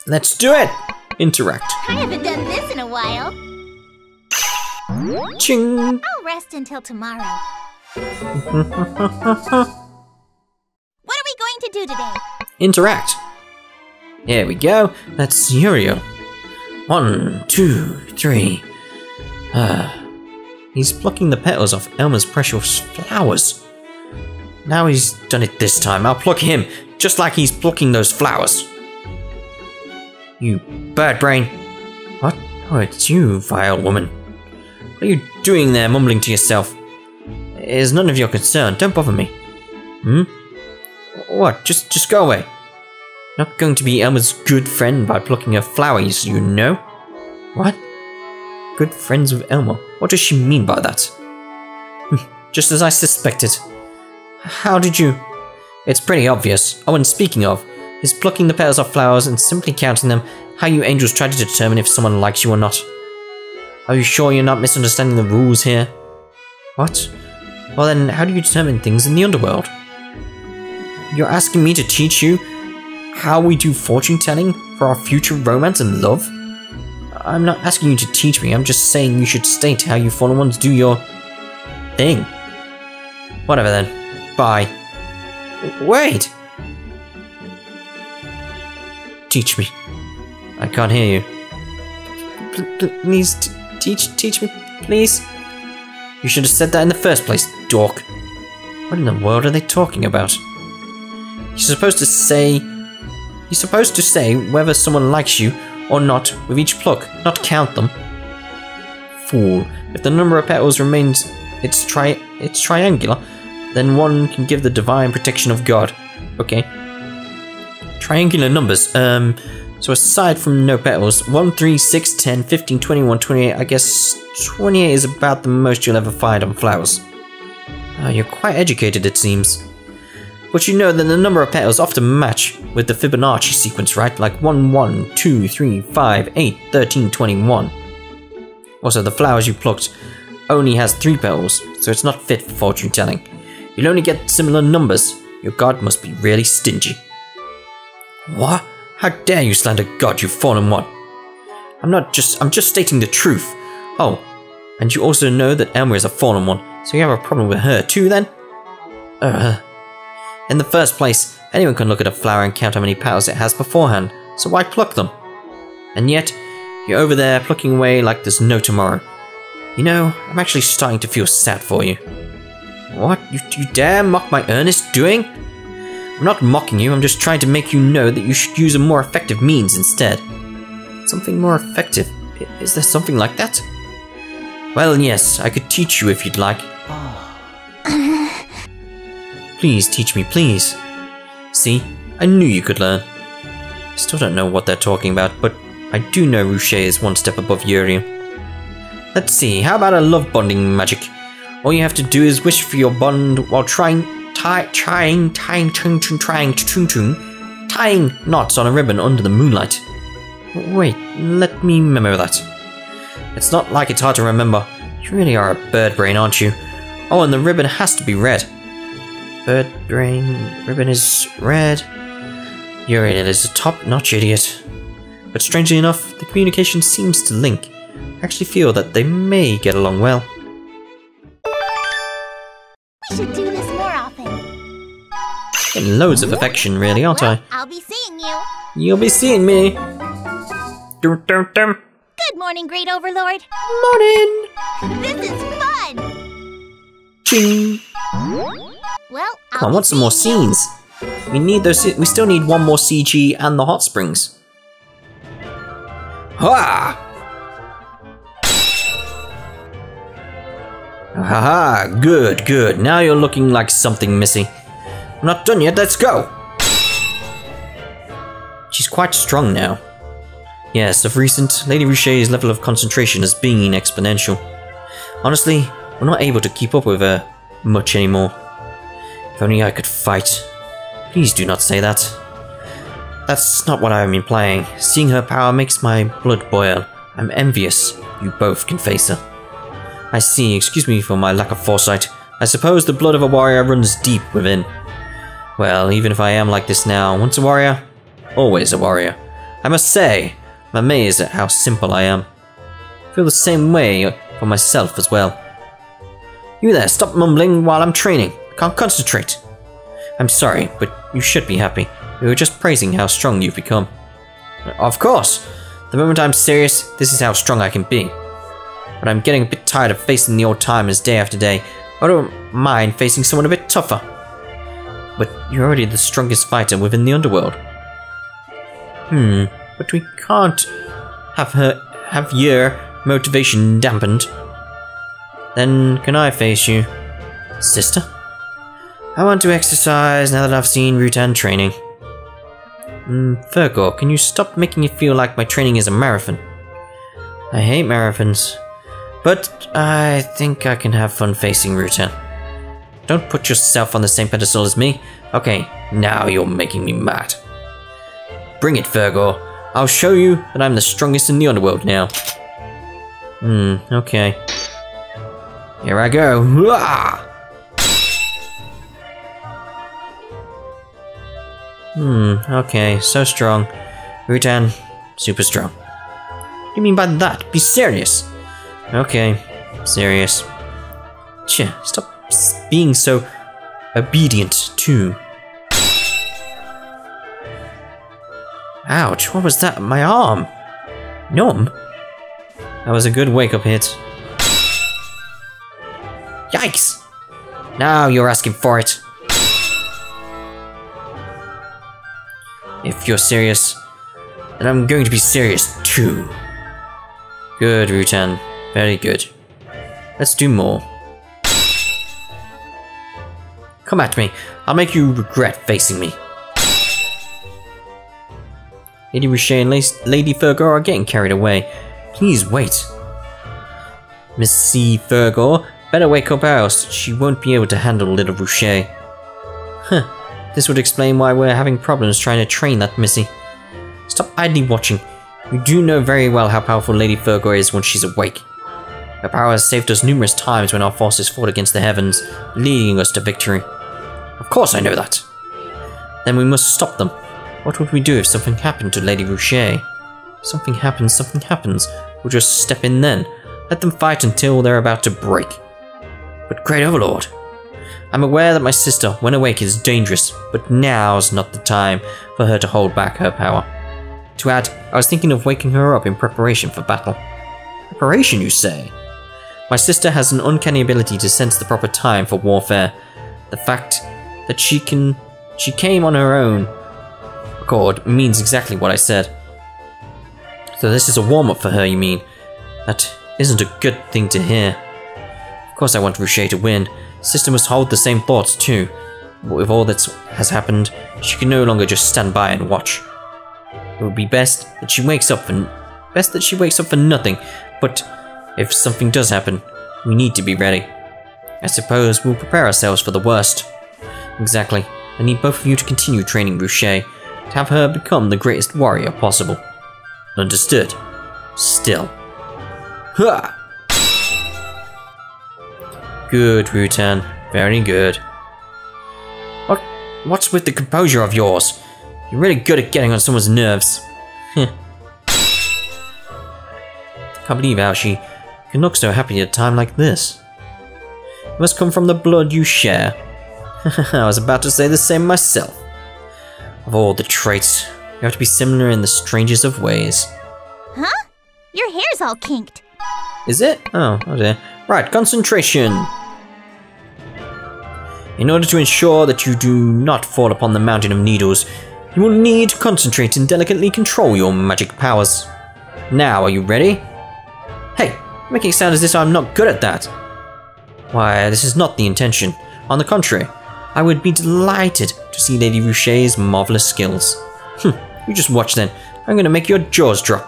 Let's do it! Interact. I haven't done this in a while. Ching! I'll rest until tomorrow. What are we going to do today? Interact. Here we go. That's Uriel. 1, 2, 3. He's plucking the petals off Elma's precious flowers. Now he's done it this time. I'll pluck him, just like he's plucking those flowers. You bird brain. What? Oh, it's you, vile woman. What are you doing there, mumbling to yourself? It is none of your concern. Don't bother me. What? Just go away. Not going to be Elma's good friend by plucking her flowers, you know? What? Good friends with Elma? What does she mean by that? Just as I suspected. How did you... It's pretty obvious. Oh, and speaking of, is plucking the petals off flowers and simply counting them how you angels try to determine if someone likes you or not? Are you sure you're not misunderstanding the rules here? What? Well then, how do you determine things in the Underworld? You're asking me to teach you how we do fortune telling for our future romance and love? I'm not asking you to teach me, I'm just saying you should state how you fallen ones do your... thing. Whatever then. Bye. Wait! Teach me. I can't hear you. Please teach me, please? You should have said that in the first place, dork. What in the world are they talking about? You're supposed to say whether someone likes you or not with each pluck, not count them. Fool. If the number of petals remains it's triangular, then one can give the divine protection of God. Okay. Triangular numbers. So aside from no petals, 1, 3, 6, 10, 15, 21, 28, I guess 28 is about the most you'll ever find on flowers. You're quite educated, it seems. But you know that the number of petals often match with the Fibonacci sequence, right? Like 1, 1, 2, 3, 5, 8, 13, 21. Also, the flowers you plucked only has 3 petals, so it's not fit for fortune telling. You'll only get similar numbers. Your god must be really stingy. What? How dare you slander God, you fallen one? I'm just stating the truth. Oh, and you also know that Elma is a fallen one, so you have a problem with her too then? In the first place, anyone can look at a flower and count how many petals it has beforehand, so why pluck them? And yet, you're over there plucking away like there's no tomorrow. You know, I'm actually starting to feel sad for you. What? You dare mock my earnest doing? I'm not mocking you, I'm just trying to make you know that you should use a more effective means instead. Something more effective? Is there something like that? Well, yes, I could teach you if you'd like. Please teach me, please. See, I knew you could learn. I still don't know what they're talking about, but I do know Ruche is one step above Uriel. Let's see, how about a love bonding magic? All you have to do is wish for your bond while tying knots on a ribbon under the moonlight. Wait, let me remember that. It's not like it's hard to remember. You really are a bird brain, aren't you? Oh, and the ribbon has to be red. Bird brain, ribbon is red. Uriel is a top-notch idiot. But strangely enough, the communication seems to link. I actually feel that they may get along well. We should do this more often. Getting loads of affection, really, aren't I? I'll be seeing you. You'll be seeing me. Dum, dum, dum. Good morning, Great Overlord. Morning. This is fun. Ching. Well, Come on, want some more scenes? We need those. We still need one more CG and the hot springs. Ha! Haha, good, good. Now you're looking like something, Missy. I'm not done yet, let's go! She's quite strong now. Yes, of recent, Lady Ruche's level of concentration has been exponential. Honestly, we're not able to keep up with her much anymore. If only I could fight. Please do not say that. That's not what I'm implying. Seeing her power makes my blood boil. I'm envious. You both can face her. I see, excuse me for my lack of foresight. I suppose the blood of a warrior runs deep within. Well, even if I am like this now, once a warrior, always a warrior. I must say, I'm amazed at how simple I am. I feel the same way for myself as well. You there, stop mumbling while I'm training. I can't concentrate. I'm sorry, but you should be happy. We were just praising how strong you've become. Of course! The moment I'm serious, this is how strong I can be. But I'm getting a bit tired of facing the old timers day after day. I don't mind facing someone a bit tougher. But you're already the strongest fighter within the Underworld. But we can't have your motivation dampened. Then can I face you, sister? I want to exercise now that I've seen Ruche training. Virgo, can you stop making it feel like my training is a marathon? I hate marathons, but I think I can have fun facing Ruche. Don't put yourself on the same pedestal as me. Okay, now you're making me mad. Bring it, Virgo. I'll show you that I'm the strongest in the Underworld now. Okay. Here I go. Okay, so strong. Ruche, super strong. What do you mean by that? Be serious. Okay, serious. Stop being so obedient too. Ouch, what was that? My arm. Numb? That was a good wake-up hit. Yikes! Now you're asking for it. If you're serious, then I'm going to be serious too. Good, Ruche. Very good. Let's do more. Come at me. I'll make you regret facing me. Lady Ruche and Lady Virgo are getting carried away. Please wait. Miss C. Virgo, better wake up else. She won't be able to handle little Ruche. This would explain why we're having problems trying to train that missy. Stop idly watching. You do know very well how powerful Lady Virgo is when she's awake. Her power has saved us numerous times when our forces fought against the heavens, leading us to victory. Of course I know that. Then we must stop them. What would we do if something happened to Lady Ruche? Something happens. We'll just step in then. Let them fight until they're about to break. But Great Overlord, I'm aware that my sister, when awake, is dangerous, but now's not the time for her to hold back her power. To add, I was thinking of waking her up in preparation for battle. Preparation, you say? My sister has an uncanny ability to sense the proper time for warfare. The fact that she came on her own accord means exactly what I said. So this is a warm-up for her, you mean? That isn't a good thing to hear. Of course I want Ruche to win. Sister must hold the same thoughts too. But with all that has happened, she can no longer just stand by and watch. It would be best that she wakes up for nothing, but if something does happen, we need to be ready. I suppose we'll prepare ourselves for the worst. Exactly. I need both of you to continue training Ruche, to have her become the greatest warrior possible. Understood. Still. Ha! Good, Ruche. Very good. What's with the composure of yours? You're really good at getting on someone's nerves. Can't believe how she can look so happy at a time like this. It must come from the blood you share. I was about to say the same myself. Of all the traits, you have to be similar in the strangest of ways. Huh? Your hair's all kinked. Is it? Oh dear. Right, concentration. In order to ensure that you do not fall upon the mountain of needles, you will need to concentrate and delicately control your magic powers. Now, are you ready? Hey, you're making it sound as if I'm not good at that. Why, this is not the intention. On the contrary, I would be delighted to see Lady Ruche's marvelous skills. You just watch then. I'm going to make your jaws drop.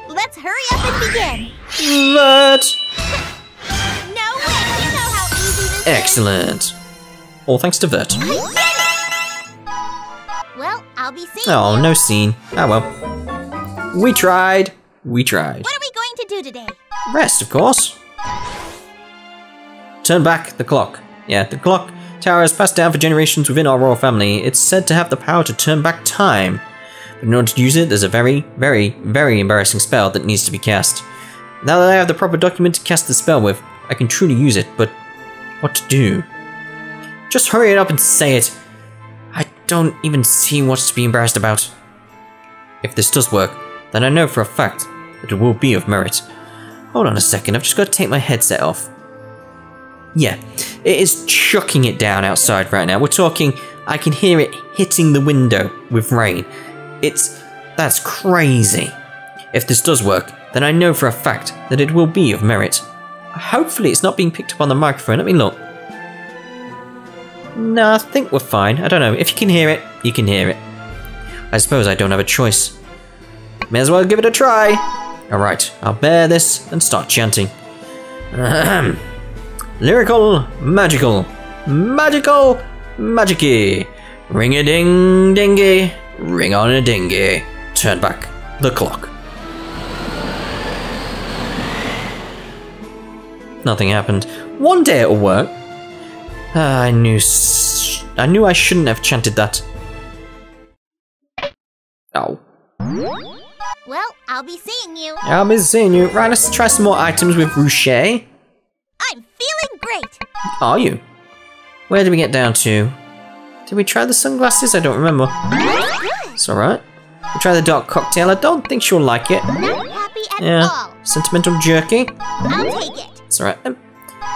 Let's hurry up and begin. But... No way, you know how easy this is. Excellent. All thanks to Vert. Well, I'll be seeing Oh, you. no scene. Oh well. We tried. We tried. What are we going to do today? Rest, of course. Turn back the clock. Yeah, the clock tower has passed down for generations within our royal family. It's said to have the power to turn back time. But in order to use it, there's a very, very, very embarrassing spell that needs to be cast. Now that I have the proper document to cast the spell with, I can truly use it, but what to do? Just hurry it up and say it. I don't even see what's to be embarrassed about. If this does work, then I know for a fact that it will be of merit. Hold on a second, I've just got to take my headset off. Yeah, it is chucking it down outside right now. We're talking, I can hear it hitting the window with rain. That's crazy. If this does work, then I know for a fact that it will be of merit. Hopefully it's not being picked up on the microphone. Let me look. No, I think we're fine. I don't know. If you can hear it, you can hear it. I suppose I don't have a choice. May as well give it a try. Alright, I'll bear this and start chanting. Ahem. Lyrical, magical, magical, magicy. Ring-a-ding-dingy, ring on a dingy. Turn back the clock. Nothing happened. One day it'll work. I knew I shouldn't have chanted that. Oh. Well, I'll be seeing you. I'll be seeing you. Right, let's try some more items with Ruche. I'm feeling great. Are you? Where did we get down to? Did we try the sunglasses? I don't remember. It's alright. We'll try the dark cocktail. I don't think she'll like it. Not happy at all. Sentimental jerky. I'll take it. It's alright.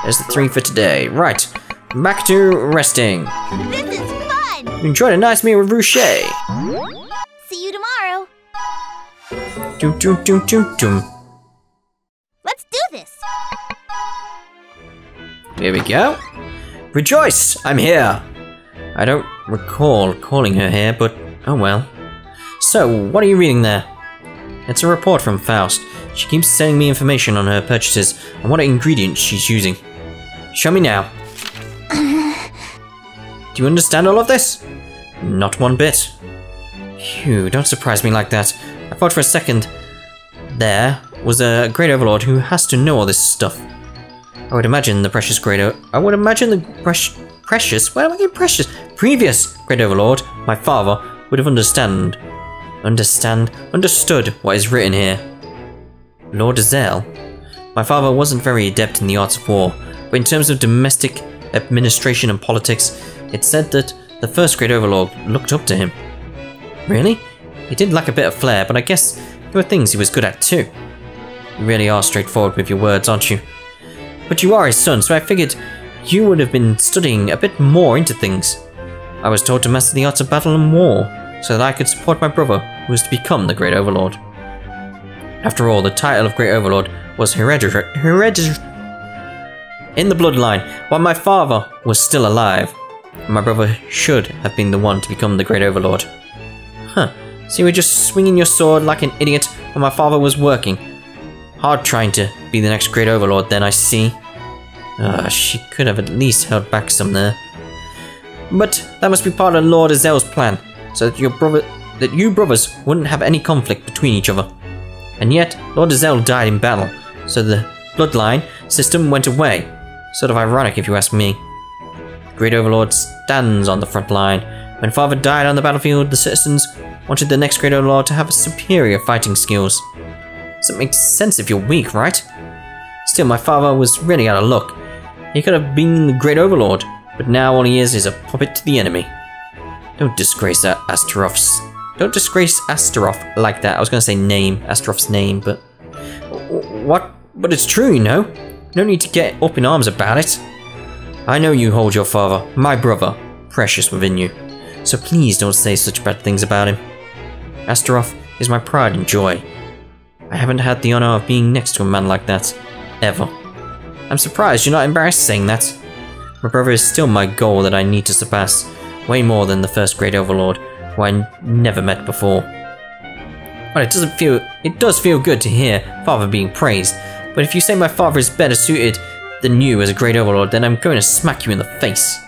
There's the 3 for today. Right. Back to resting. This is fun. You enjoyed a nice meal with Ruche. See you tomorrow. Doom, doom, doom, doom, doom. Let's do this. Here we go. Rejoice! I'm here. I don't recall calling her here, but oh well. So, what are you reading there? It's a report from Faust. She keeps sending me information on her purchases and what ingredients she's using. Show me now. Do you understand all of this? Not one bit. Phew, don't surprise me like that. I thought for a second there was a Great Overlord who has to know all this stuff. I would imagine the previous Great Overlord, my father, would have understood what is written here. Lord Zell? My father wasn't very adept in the arts of war, but in terms of domestic administration and politics, it said that the first Great Overlord looked up to him. Really? He did lack a bit of flair, but I guess there were things he was good at too. You really are straightforward with your words, aren't you? But you are his son, so I figured you would have been studying a bit more into things. I was taught to master the arts of battle and war, so that I could support my brother, who was to become the Great Overlord. After all, the title of Great Overlord was hereditary in the bloodline, while my father was still alive. My brother should have been the one to become the Great Overlord. Huh, so you were just swinging your sword like an idiot while my father was working. Hard trying to be the next Great Overlord then, I see. She could have at least held back some there. But that must be part of Lord Zell's plan, so that you brothers wouldn't have any conflict between each other. And yet, Lord Zell died in battle, so the bloodline system went away. Sort of ironic if you ask me. The Great Overlord stands on the front line. When Father died on the battlefield, the citizens wanted the next Great Overlord to have superior fighting skills. Doesn't make sense if you're weak, right? Still, my father was really out of luck. He could have been the Great Overlord, but now all he is a puppet to the enemy. Don't disgrace Don't disgrace Astaroth like that. I was going to say Astaroth's name, but... What? But it's true, you know? No need to get up in arms about it. I know you hold your father, my brother, precious within you. So please don't say such bad things about him. Astaroth is my pride and joy. I haven't had the honor of being next to a man like that, ever. I'm surprised you're not embarrassed saying that. My brother is still my goal that I need to surpass, way more than the first Great Overlord, who I never met before. Well, it does feel good to hear Father being praised, but if you say my father is better suited than you as a Great Overlord, then I'm going to smack you in the face.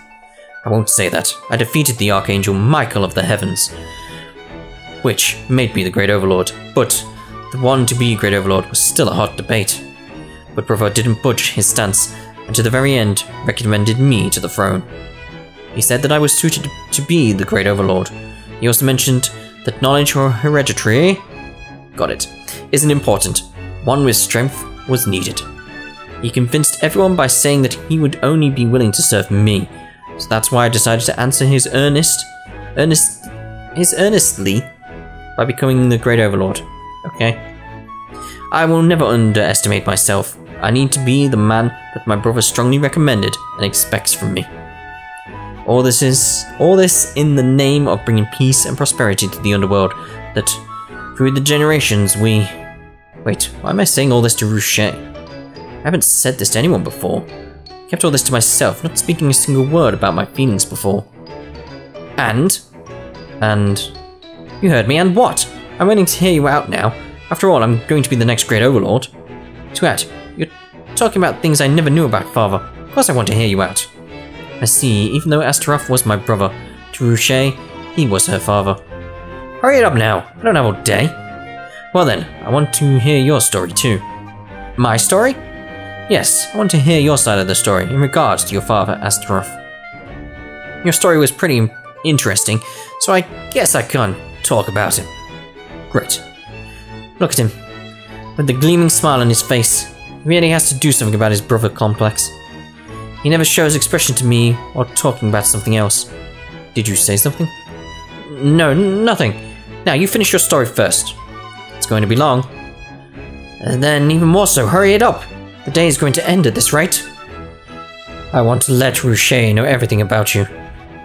I won't say that. I defeated the Archangel Michael of the Heavens, which made me the Great Overlord, but the one to be Great Overlord was still a hot debate. But brother didn't budge his stance, and to the very end recommended me to the throne. He said that I was suited to be the Great Overlord. He also mentioned that knowledge or hereditary, got it, isn't important. One with strength was needed. He convinced everyone by saying that he would only be willing to serve me. So that's why I decided to answer his earnestly by becoming the Great Overlord. Okay? I will never underestimate myself. I need to be the man that my brother strongly recommended and expects from me. All this in the name of bringing peace and prosperity to the Underworld, that through the generations we... Wait, why am I saying all this to Ruche? I haven't said this to anyone before. I kept all this to myself, not speaking a single word about my feelings before. And... You heard me, and what? I'm waiting to hear you out now. After all, I'm going to be the next Great Overlord. Twat, you're talking about things I never knew about, Father. Of course I want to hear you out. I see, even though Astaroth was my brother, to Ruche, he was her father. Hurry it up now, I don't have all day. Well then, I want to hear your story too. My story? Yes, I want to hear your side of the story in regards to your father, Astaroth. Your story was pretty interesting, so I guess I can't talk about it. Great. Look at him. With the gleaming smile on his face, he really has to do something about his brother complex. He never shows expression to me or talking about something else. Did you say something? No, nothing. Now, you finish your story first. It's going to be long. And then even more so, hurry it up. The day is going to end at this rate. I want to let Ruche know everything about you.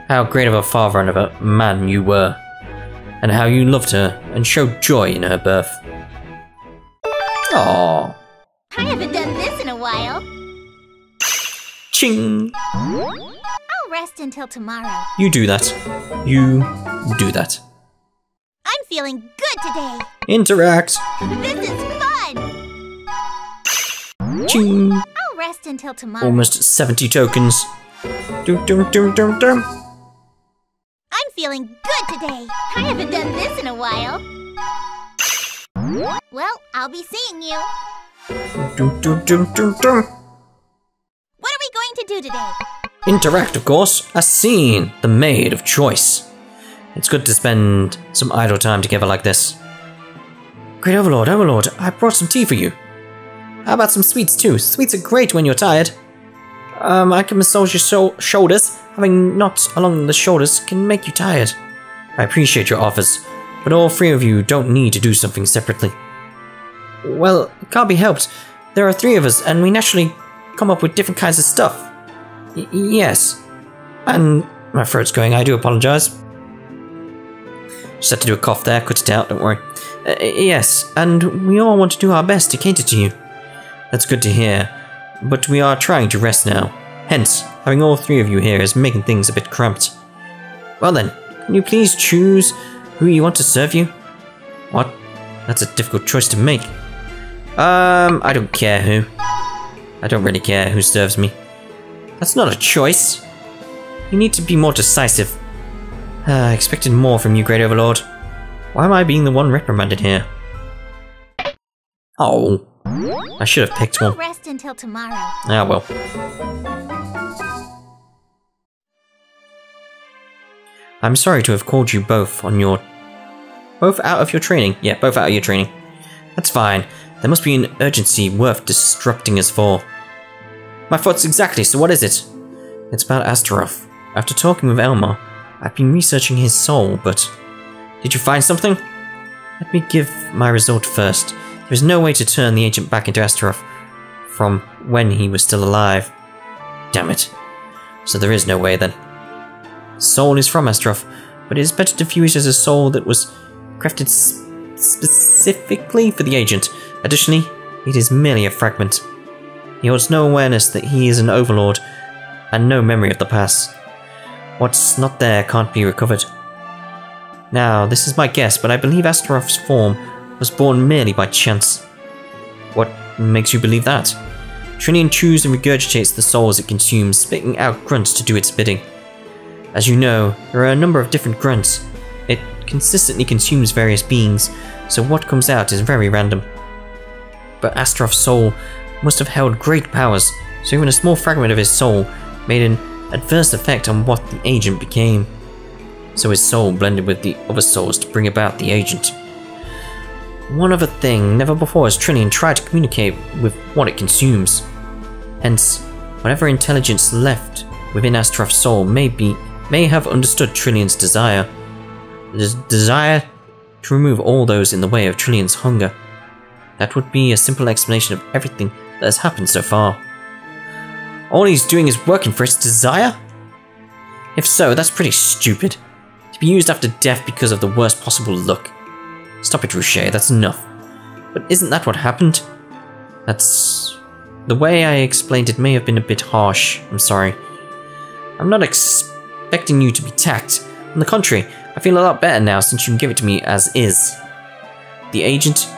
How great of a father and of a man you were. And how you loved her and showed joy in her birth. Aww. I haven't done this in a while. Ching! I'll rest until tomorrow. You do that. You do that. I'm feeling good today. Interact! This is fun! Ching! I'll rest until tomorrow. Almost 70 tokens. Dum. I'm feeling good today. I haven't done this in a while. Well, I'll be seeing you. Dum. What are we going to do today? Interact, of course, as seen, the maid of choice. It's good to spend some idle time together like this. Great Overlord, I brought some tea for you. How about some sweets too? Sweets are great when you're tired. I can massage your shoulders. Having knots along the shoulders can make you tired. I appreciate your offers, but all three of you don't need to do something separately. Well, it can't be helped. There are three of us, and we naturally come up with different kinds of stuff. Yes. And my throat's going, I do apologize. Just had to do a cough there, cut it out, don't worry. Yes, and we all want to do our best to cater to you. That's good to hear, but we are trying to rest now. Hence, having all three of you here is making things a bit cramped. Well then, can you please choose who you want to serve you? What? That's a difficult choice to make. I don't care who. I don't really care who serves me. That's not a choice. You need to be more decisive. I expected more from you, Great Overlord. Why am I being the one reprimanded here? Oh. I should have picked one. I'll rest until tomorrow. Ah, well. I'm sorry to have called you both on your... Both out of your training? Yeah, both out of your training. That's fine. There must be an urgency worth disrupting us for. My thoughts exactly, so what is it? It's about Astaroth. After talking with Elmar, I've been researching his soul, but... Did you find something? Let me give my result first. There is no way to turn the agent back into Astaroth from when he was still alive. Damn it. So there is no way then. Soul is from Astaroth, but it is better to view it as a soul that was crafted specifically for the agent. Additionally, it is merely a fragment. He holds no awareness that he is an overlord, and no memory of the past. What's not there can't be recovered. Now, this is my guess, but I believe Astaroth's form was born merely by chance. What makes you believe that? Trinian chews and regurgitates the souls it consumes, spitting out grunts to do its bidding. As you know, there are a number of different grunts. It consistently consumes various beings, so what comes out is very random. But Astaroth's soul must have held great powers, so even a small fragment of his soul made an adverse effect on what the agent became. so his soul blended with the other souls to bring about the agent. One other thing, never before has Trillian tried to communicate with what it consumes. Hence, whatever intelligence left within Astaroth's soul may have understood Trillian's desire. The desire to remove all those in the way of Trillian's hunger. That would be a simple explanation of everything that has happened so far. All he's doing is working for his desire? If so, that's pretty stupid. To be used after death because of the worst possible luck. Stop it, Ruche, that's enough. But isn't that what happened? That's... The way I explained it may have been a bit harsh, I'm sorry. I'm not expecting you to be tact. On the contrary, I feel a lot better now since you can give it to me as is. The agent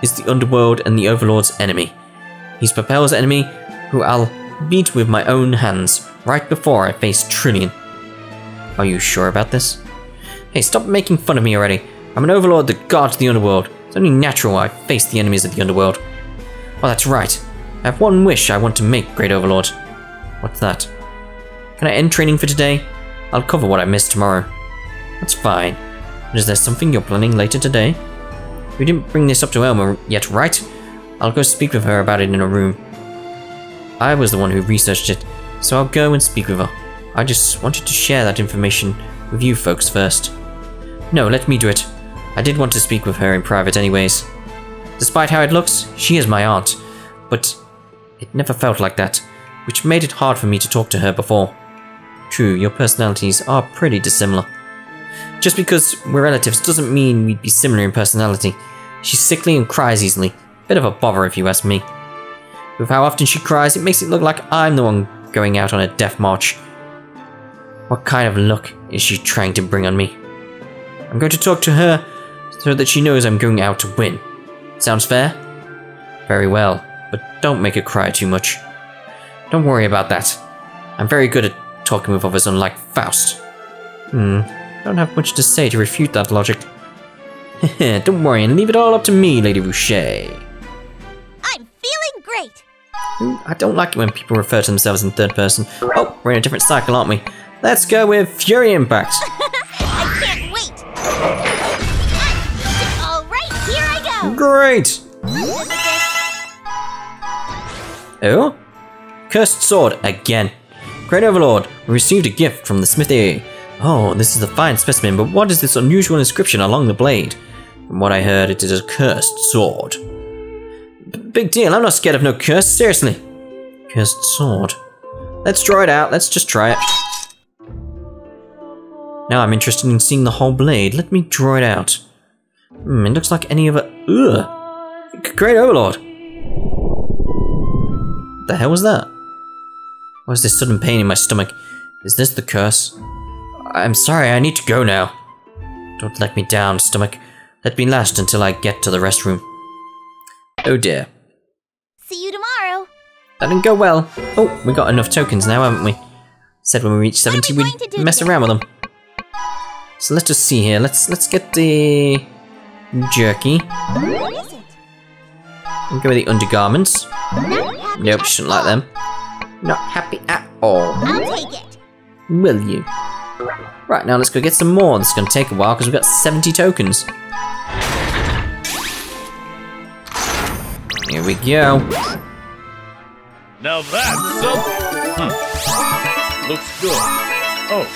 is the Underworld and the Overlord's enemy. He's Papel's enemy, who I'll beat with my own hands, right before I face Trillian. Are you sure about this? Hey, stop making fun of me already. I'm an Overlord that guards the Underworld. It's only natural I face the enemies of the Underworld. Oh, that's right. I have one wish I want to make, Great Overlord. What's that? Can I end training for today? I'll cover what I missed tomorrow. That's fine. But is there something you're planning later today? You didn't bring this up to Elma yet, right? I'll go speak with her about it in a room. I was the one who researched it, so I'll go and speak with her. I just wanted to share that information with you folks first. No, let me do it. I did want to speak with her in private anyways. Despite how it looks, she is my aunt, but it never felt like that, which made it hard for me to talk to her before. True, your personalities are pretty dissimilar. Just because we're relatives doesn't mean we'd be similar in personality. She's sickly and cries easily. Bit of a bother if you ask me. With how often she cries, it makes it look like I'm the one going out on a death march. What kind of luck is she trying to bring on me? I'm going to talk to her so that she knows I'm going out to win. Sounds fair? Very well, but don't make her cry too much. Don't worry about that. I'm very good at talking with others, unlike Faust. Don't have much to say to refute that logic. Don't worry and leave it all up to me, Lady Ruche. I'm feeling great. I don't like it when people refer to themselves in third person. Oh, we're in a different cycle, aren't we? Let's go with Fury Impact. I can't wait. All right, here I go. Great. Oh? Cursed sword again. Great Overlord, we received a gift from the smithy. Oh, this is a fine specimen, but what is this unusual inscription along the blade? From what I heard, it is a cursed sword. Big deal, I'm not scared of no curse, seriously. Cursed sword. Let's draw it out, let's just try it. Now I'm interested in seeing the whole blade. Let me draw it out. It looks like any other... Ugh! Great Overlord! What the hell was that? Why is this sudden pain in my stomach? Is this the curse? I'm sorry, I need to go now. Don't let me down, stomach. Let me last until I get to the restroom. Oh dear. See you tomorrow. That didn't go well. Oh, we got enough tokens now, haven't we? Said when we reach 70 we'd mess around with them. So let's just see here. Let's get the jerky. What is it? We'll go with the undergarments. Nope, shouldn't like them. Not happy at all. I'll take it. Will you? Right, now let's go get some more. This is going to take a while because we've got 70 tokens. Here we go. Now that's something. Looks good. Oh,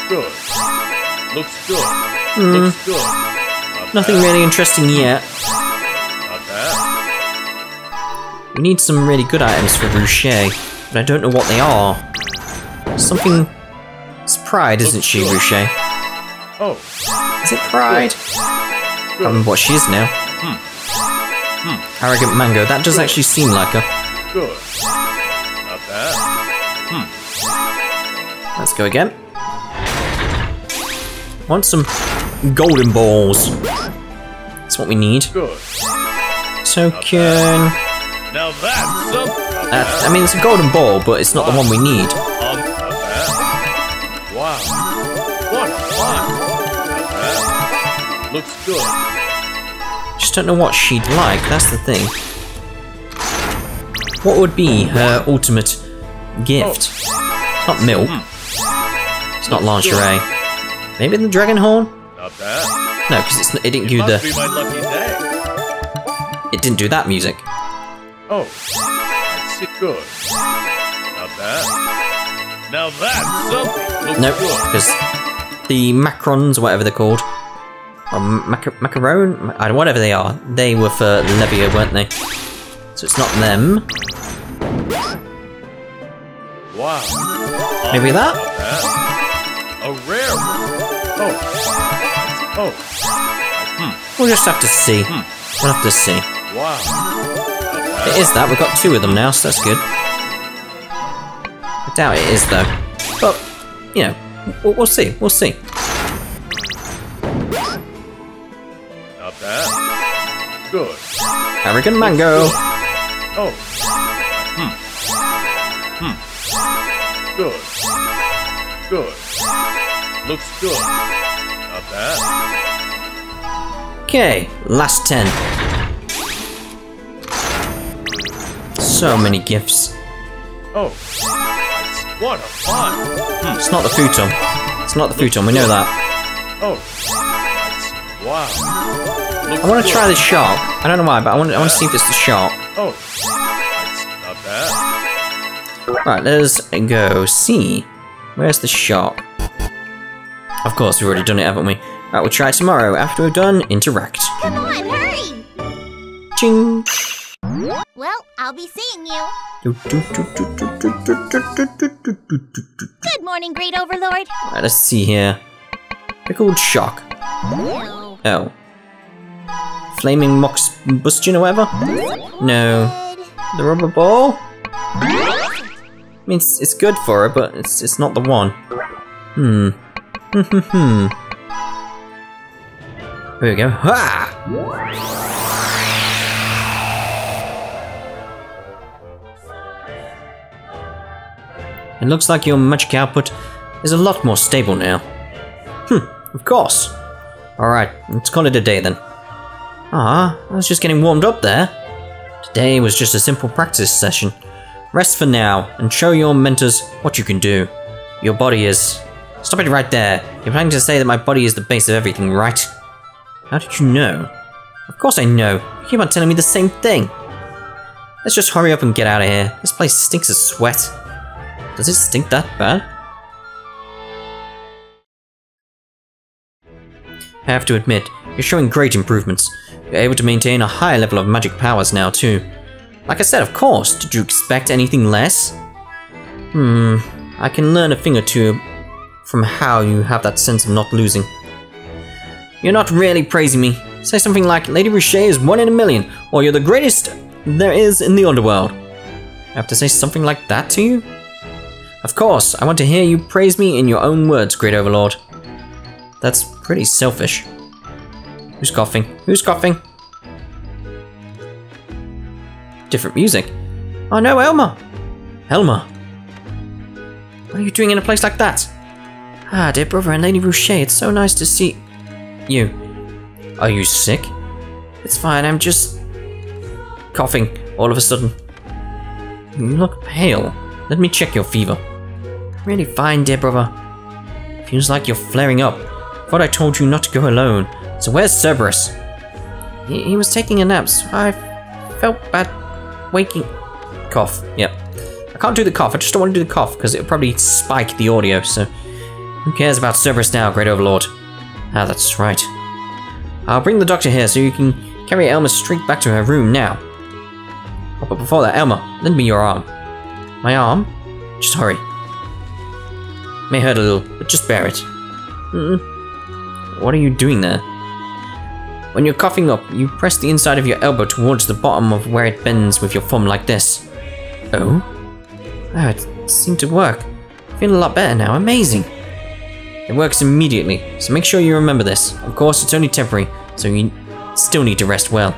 good. Looks good. Looks good. Nothing really interesting yet. Not bad. We need some really good items for Ruche, but I don't know what they are. Something... It's Pride, isn't she, Ruche? Oh. Is it Pride? I can't remember what she is now. Arrogant Mango, that does actually seem like her. Good. Not bad. Let's go again. Want some golden balls. That's what we need. Good. Token. Now that's something. I mean, it's a golden ball, but it's not the one we need. Not bad. Wow. What? Not bad. Looks good. Just don't know what she'd like, that's the thing. What would be her ultimate gift? Not milk. It's not lingerie. Maybe the dragon horn? Not bad. No, because it didn't do Must the. be my lucky day. It didn't do that music. Oh, that's it. Good. Not bad. Now that's something. Looks Nope, good. because the macrons, or whatever they're called, or macaron, I don't know, whatever they are, they were for Levia, weren't they? So it's not them. Wow. Maybe that? Not bad. A rare one. Oh. We'll just have to see. We'll have to see. Wow. Not It is that. We've got 2 of them now, so that's good. I doubt it is though. But you know, we'll see. We'll see. Not bad. Good. Arrogant mango. Oh. Good. Good. Looks good. Not bad. Okay, last 10. So many gifts. Oh. What a fun. It's not the futon. It's not the futon. We know that. Oh. Wow. Looks I want to good. try the shark. I don't know why, but I want to see if it's the shark. Oh. Not bad. Right, let's go see. Where's the shark? Of course, we've already done it, haven't we? Right, we'll try it tomorrow. After we've done, interact. Come on, hurry! Ching! Well, I'll be seeing you. Good morning, Great Overlord. Right, let's see here. Pickled shark. No. Oh. Flaming mox bustion or whatever? No. The rubber ball? I mean, it's good for her, but it's not the one. Here we go. Ha! It looks like your magic output is a lot more stable now. Of course. Alright, let's call it a day then. I was just getting warmed up there. Today was just a simple practice session. Rest for now, and show your mentors what you can do. Your body is... Stop it right there. You're planning to say that my body is the base of everything, right? How did you know? Of course I know. You keep on telling me the same thing. Let's just hurry up and get out of here. This place stinks of sweat. Does it stink that bad? I have to admit, you're showing great improvements. You're able to maintain a higher level of magic powers now too. Like I said, of course. Did you expect anything less? I can learn a thing or two from how you have that sense of not losing. You're not really praising me. Say something like, Lady Ruche is 1 in a million, or you're the greatest there is in the Underworld. I have to say something like that to you? Of course, I want to hear you praise me in your own words, Great Overlord. That's pretty selfish. Who's coughing? Who's coughing? Different music. Oh no, Elma! Elma! What are you doing in a place like that? Ah, dear brother and Lady Ruche, it's so nice to see you. Are you sick? It's fine, I'm just... coughing all of a sudden. You look pale. Let me check your fever. Really fine, dear brother. Feels like you're flaring up. Thought I told you not to go alone. So where's Cerberus? He was taking a nap, so I felt bad waking... Cough, yep. I can't do the cough, I just don't want to do the cough, because it'll probably spike the audio, so... Who cares about Cerberus now, Great Overlord? Ah, that's right. I'll bring the doctor here so you can carry Elma straight back to her room now. Oh, but before that, Elma, lend me your arm. My arm? Just hurry. May hurt a little, but just bear it. What are you doing there? When you're coughing up, you press the inside of your elbow towards the bottom of where it bends with your thumb like this. Oh? Ah, it seemed to work. I feel a lot better now, amazing. It works immediately, so make sure you remember this. Of course, it's only temporary, so you still need to rest well.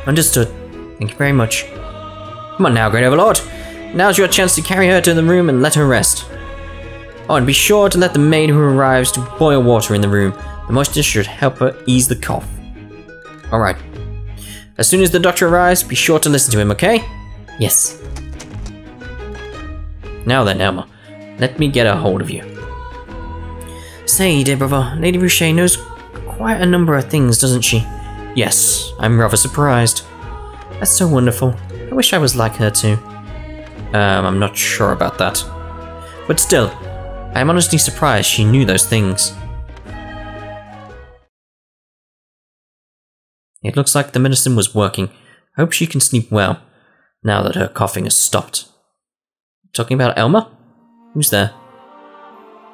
Understood. Thank you very much. Come on now, Great Overlord. Now's your chance to carry her to the room and let her rest. Oh, and be sure to let the maid who arrives to boil water in the room. The moisture should help her ease the cough. Alright. As soon as the doctor arrives, be sure to listen to him, okay? Yes. Now then, Elma. Let me get a hold of you. say, dear brother, Lady Ruche knows quite a number of things, doesn't she? Yes, I'm rather surprised. That's so wonderful. I wish I was like her too. I'm not sure about that. But still, I am honestly surprised she knew those things. It looks like the medicine was working. I hope she can sleep well, now that her coughing has stopped. Talking about Elma? Who's there?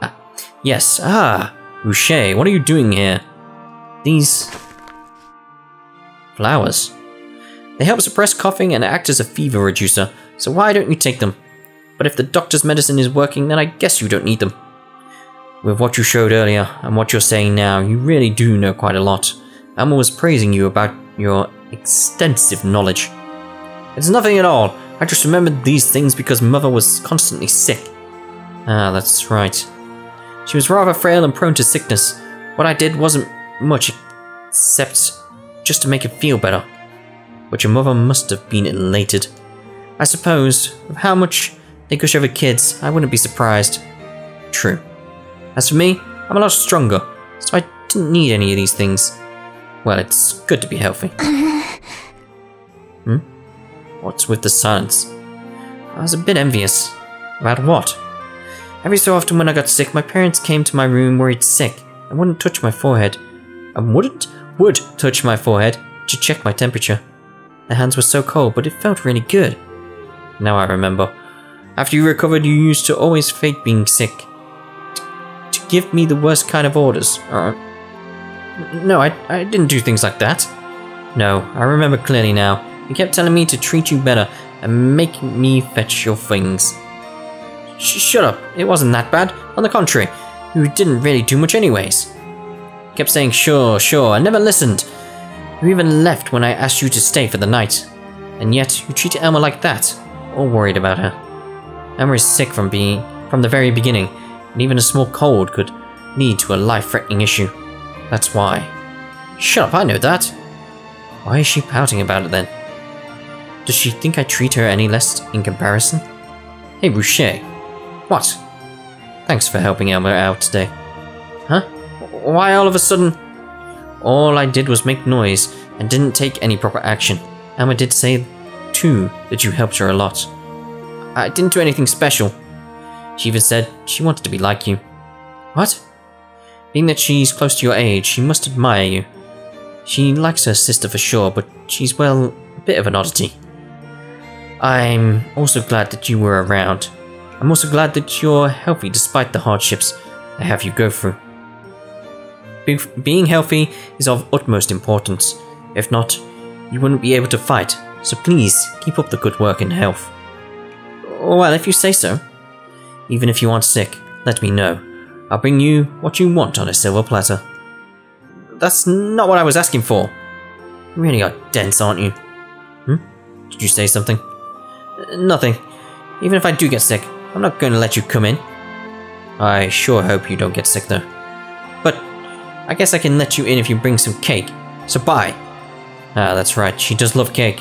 Ah, yes, Ruche, what are you doing here? These flowers. They help suppress coughing and act as a fever reducer, so why don't you take them? But if the doctor's medicine is working, then I guess you don't need them. With what you showed earlier, and what you're saying now, you really do know quite a lot. Elma was praising you about your extensive knowledge. It's nothing at all. I just remembered these things because Mother was constantly sick. Ah, that's right. She was rather frail and prone to sickness. What I did wasn't much, except just to make her feel better. But your mother must have been elated. I suppose, with how much they gush over kids, I wouldn't be surprised. True. As for me, I'm a lot stronger, so I didn't need any of these things. Well, it's good to be healthy. What's with the silence? I was a bit envious. About what? Every so often when I got sick, my parents came to my room worried sick and wouldn't touch my forehead. Would touch my forehead to check my temperature. Their hands were so cold, but it felt really good. Now I remember. After you recovered, you used to always fake being sick. To give me the worst kind of orders. No, I didn't do things like that. No, I remember clearly now. You kept telling me to treat you better and make me fetch your things. Shut up, it wasn't that bad. On the contrary, you didn't really do much anyways. You kept saying sure, I never listened. You even left when I asked you to stay for the night. And yet, you treated Elma like that, all worried about her. Elma is sick from the very beginning, and even a small cold could lead to a life-threatening issue. That's why. Shut up, I know that. Why is she pouting about it then? Does she think I treat her any less in comparison? Hey, Ruche. What? Thanks for helping Elma out today. Huh? Why all of a sudden? All I did was make noise and didn't take any proper action. Elma did say, too, that you helped her a lot. I didn't do anything special. She even said she wanted to be like you. What? Being that she's close to your age, she must admire you. She likes her sister for sure, but she's, well, a bit of an oddity. I'm also glad that you were around. I'm also glad that you're healthy despite the hardships I have you go through. Being healthy is of utmost importance. If not, you wouldn't be able to fight, so please keep up the good work and health. Well, if you say so. Even if you aren't sick, let me know. I'll bring you what you want on a silver platter. That's not what I was asking for. You really are dense, aren't you? Did you say something? Nothing. Even if I do get sick, I'm not going to let you come in. I sure hope you don't get sick though. But I guess I can let you in if you bring some cake. So bye. Ah, that's right, she does love cake.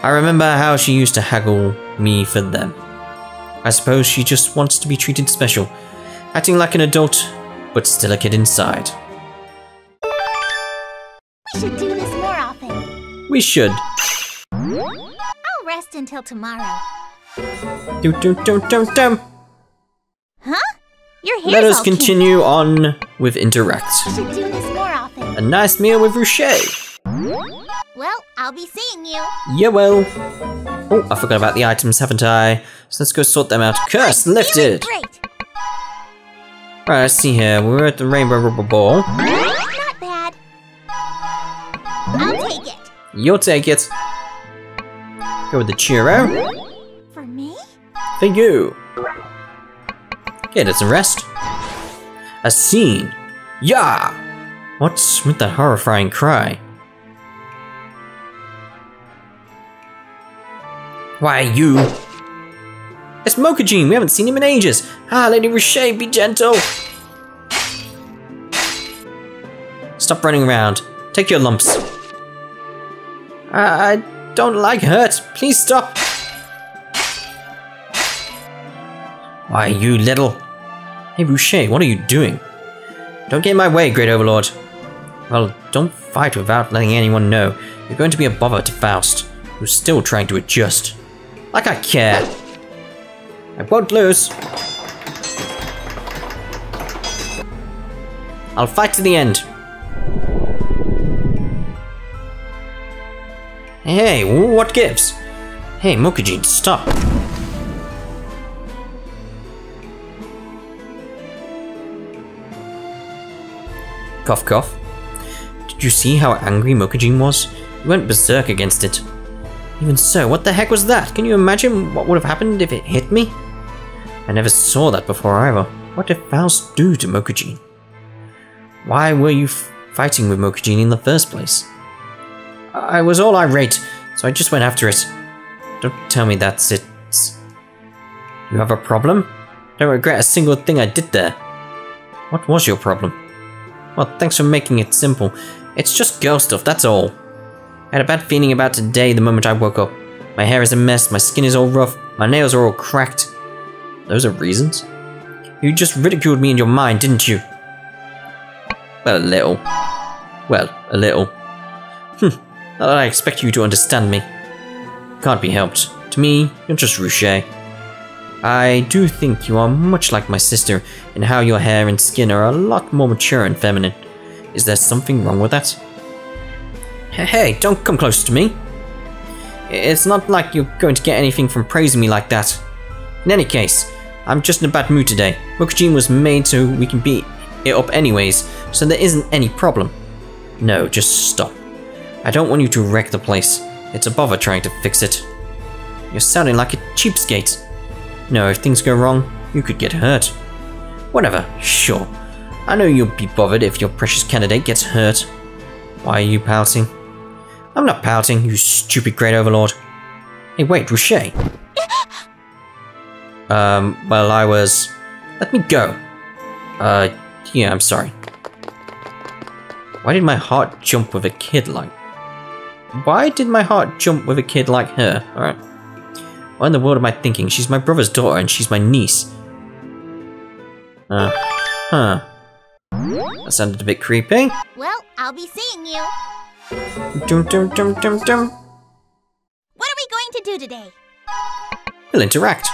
I remember how she used to haggle me for them. I suppose she just wants to be treated special. Acting like an adult, but still a kid inside. We should do this more often. We should. I'll rest until tomorrow. Huh? Your hair's Let us all continue on with Interact. We should do this more often. A nice meal with Ruche. Well, I'll be seeing you. Yeah, well. Oh, I forgot about the items, haven't I? So let's go sort them out. Curse lifted! Great. Right, let's see here. We're at the Rainbow Rubber Ball. Not bad. I'll take it. You'll take it. Go with the churro. For me? For you. Okay, that's a rest. A scene. Yeah! What's with that horrifying cry? Why, you... It's Mokujin, we haven't seen him in ages. Ah, Lady Ruche, be gentle. Stop running around. Take your lumps. I don't like hurt. Please stop. Why, you little... Hey, Ruche, what are you doing? Don't get in my way, Great Overlord. Well, don't fight without letting anyone know. You're going to be a bother to Faust, who's still trying to adjust. Like I care. I won't lose. I'll fight to the end. Hey, what gives? Hey, Mokujin, stop. Cough, cough. Did you see how angry Mokujin was? He went berserk against it. Even so, what the heck was that? Can you imagine what would have happened if it hit me? I never saw that before either. What did Faust do to Mokujin? Why were you fighting with Mokujin in the first place? I was all irate, so I just went after it. Don't tell me that's it. You have a problem? Don't regret a single thing I did there. What was your problem? Well, thanks for making it simple. It's just girl stuff, that's all. I had a bad feeling about today the moment I woke up. My hair is a mess, my skin is all rough, my nails are all cracked. Those are reasons? You just ridiculed me in your mind, didn't you? Well, a little. Well, a little. Not that I expect you to understand me. Can't be helped. To me, you're just Ruche. I do think you are much like my sister in how your hair and skin are a lot more mature and feminine. Is there something wrong with that? Hey, don't come close to me. It's not like you're going to get anything from praising me like that. In any case, I'm just in a bad mood today. Mokujin was made so we can beat it up anyways, so there isn't any problem. No, just stop. I don't want you to wreck the place. It's a bother trying to fix it. You're sounding like a cheapskate. No, if things go wrong, you could get hurt. Whatever, sure. I know you'll be bothered if your precious candidate gets hurt. Why are you pouting? I'm not pouting, you stupid Great Overlord. Hey, wait, Ruche. Well, I was... Let me go. Yeah, I'm sorry. Why did my heart jump with a kid like... Why did my heart jump with a kid like her? Alright. What in the world am I thinking? She's my brother's daughter and she's my niece. Huh. That sounded a bit creepy. Well, I'll be seeing you. Dum dum dum dum dum. What are we going to do today? We'll interact.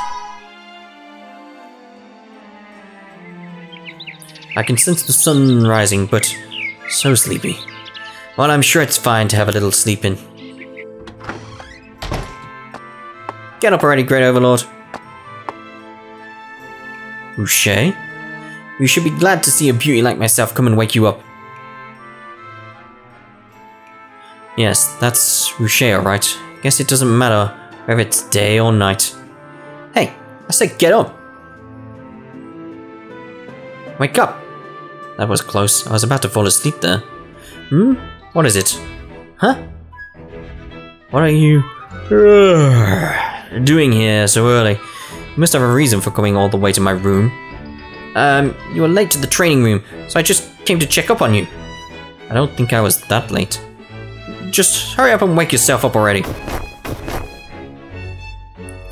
I can sense the sun rising, but so sleepy. Well, I'm sure it's fine to have a little sleep in. Get up already, Great Overlord. Ruche? You should be glad to see a beauty like myself come and wake you up. Yes, that's Ruche, alright. Guess it doesn't matter whether it's day or night. Hey, I said get up! Wake up! That was close. I was about to fall asleep there. What is it? Huh? What are you doing here so early? You must have a reason for coming all the way to my room. You were late to the training room, so I just came to check up on you. I don't think I was that late. Just hurry up and wake yourself up already.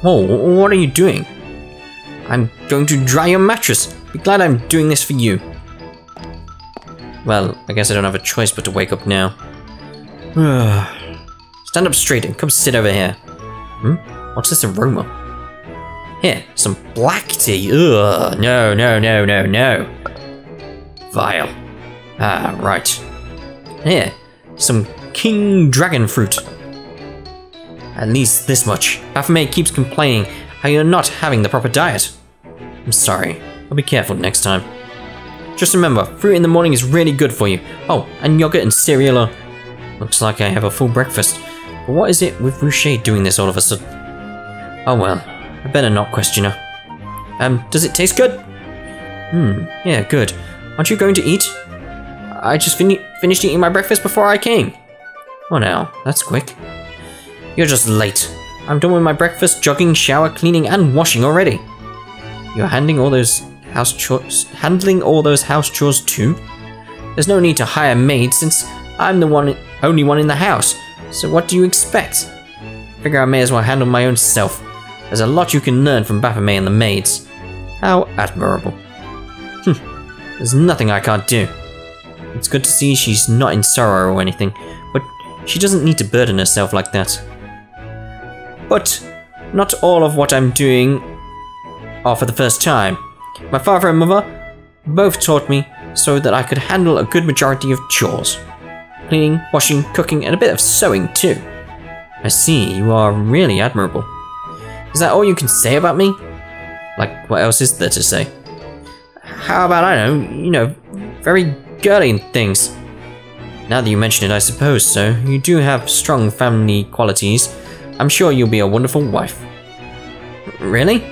Whoa, what are you doing? I'm going to dry your mattress. Be glad I'm doing this for you. Well, I guess I don't have a choice but to wake up now. Stand up straight and come sit over here. What's this aroma? Here, some black tea. Ugh, no. Vile. Ah, right. Here, some king dragon fruit. At least this much. Baphomet keeps complaining how you're not having the proper diet. I'm sorry. I'll be careful next time. Just remember, fruit in the morning is really good for you. Oh, and yogurt and cereal are... Looks like I have a full breakfast. But what is it with Ruche doing this all of a sudden? Oh well, I better not question her. Does it taste good? Yeah, good. Aren't you going to eat? I just finished eating my breakfast before I came. Oh now, that's quick. You're just late. I'm done with my breakfast, jogging, shower, cleaning, and washing already. You're handling all those house chores too? There's no need to hire maids since I'm the only one in the house. So what do you expect? Figure I may as well handle my own self. There's a lot you can learn from Baphomet and the maids. How admirable. There's nothing I can't do. It's good to see she's not in sorrow or anything, but she doesn't need to burden herself like that. But not all of what I'm doing are for the first time. My father and mother both taught me so that I could handle a good majority of chores. Cleaning, washing, cooking, and a bit of sewing too. I see, you are really admirable. Is that all you can say about me? Like, what else is there to say? How about, I don't know, very girly and things. Now that you mention it, I suppose so. You do have strong family qualities. I'm sure you'll be a wonderful wife. Really?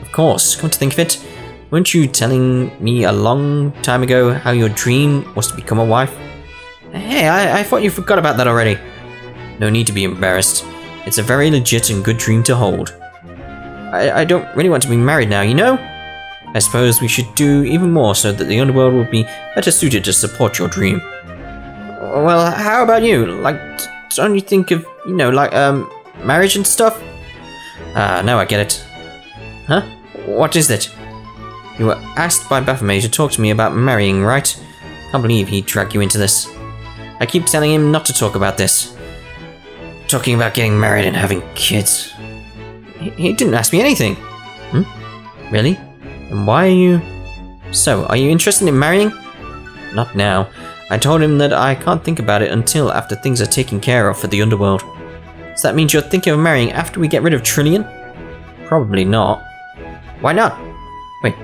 Of course, come to think of it. Weren't you telling me a long time ago how your dream was to become a wife? Hey, I thought you forgot about that already. No need to be embarrassed. It's a very legit and good dream to hold. I don't really want to be married now, you know? I suppose we should do even more so that the Underworld will be better suited to support your dream. Well, how about you? Like, don't you think of, marriage and stuff? Ah, now I get it. Huh? What is it? You were asked by Baphomet to talk to me about marrying, right? Can't believe he'd drag you into this. I keep telling him not to talk about this. Talking about getting married and having kids. He didn't ask me anything. Really? And why are you... So, are you interested in marrying? Not now. I told him that I can't think about it until after things are taken care of for the Underworld. So that means you're thinking of marrying after we get rid of Trillian? Probably not. Why not? Wait,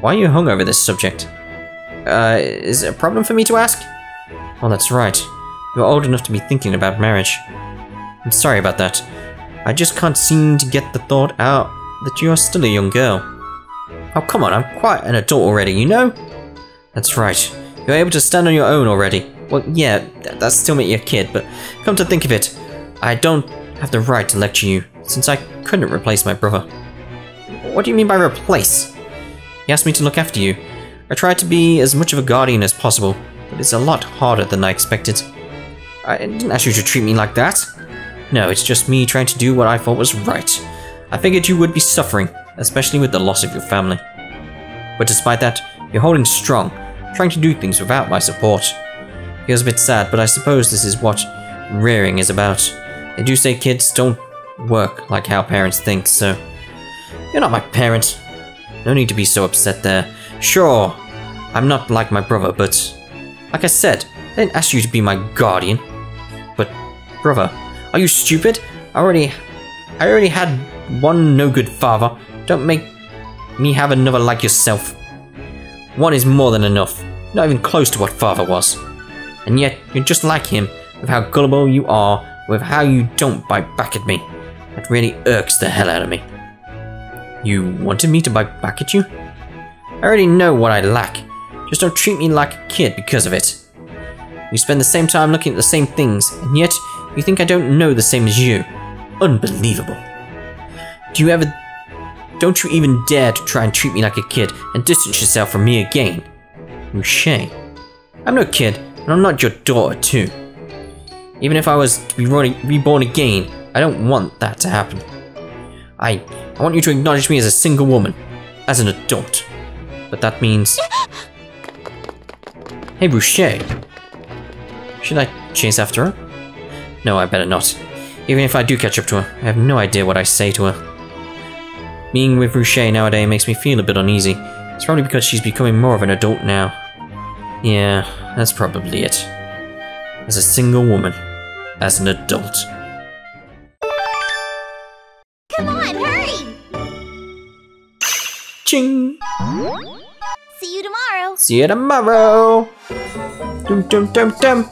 why are you hung over this subject? Is it a problem for me to ask? Oh, that's right. You're old enough to be thinking about marriage. I'm sorry about that. I just can't seem to get the thought out that you're still a young girl. Oh, come on, I'm quite an adult already, you know? That's right. You're able to stand on your own already. Well, yeah, that still makes you a kid, but come to think of it, I don't have the right to lecture you, since I couldn't replace my brother. What do you mean by replace? He asked me to look after you. I tried to be as much of a guardian as possible, but it's a lot harder than I expected. I didn't ask you to treat me like that. No, it's just me trying to do what I thought was right. I figured you would be suffering, especially with the loss of your family. But despite that, you're holding strong, trying to do things without my support. Feels a bit sad, but I suppose this is what rearing is about. They do say kids don't work like how parents think, so... You're not my parent. No need to be so upset there. Sure, I'm not like my brother, but... Like I said, I didn't ask you to be my guardian. But, brother, are you stupid? I already had one no-good father. Don't make me have another like yourself. One is more than enough. Not even close to what father was. And yet, you're just like him, with how gullible you are, with how you don't bite back at me. That really irks the hell out of me. You wanted me to bite back at you? I already know what I lack. Just don't treat me like a kid because of it. You spend the same time looking at the same things, and yet you think I don't know the same as you. Unbelievable. Don't you even dare to try and treat me like a kid and distance yourself from me again. Ruche. I'm no kid, and I'm not your daughter too. Even if I was to be reborn again, I don't want that to happen. I want you to acknowledge me as a single woman, as an adult. But that means... Hey, Ruche. Should I chase after her? No, I better not. Even if I do catch up to her, I have no idea what I say to her. Being with Ruche nowadays makes me feel a bit uneasy. It's probably because she's becoming more of an adult now. Yeah, that's probably it. As a single woman. As an adult. Come on, hurry! Ching! See you tomorrow. See you tomorrow! Dum dum dum dum!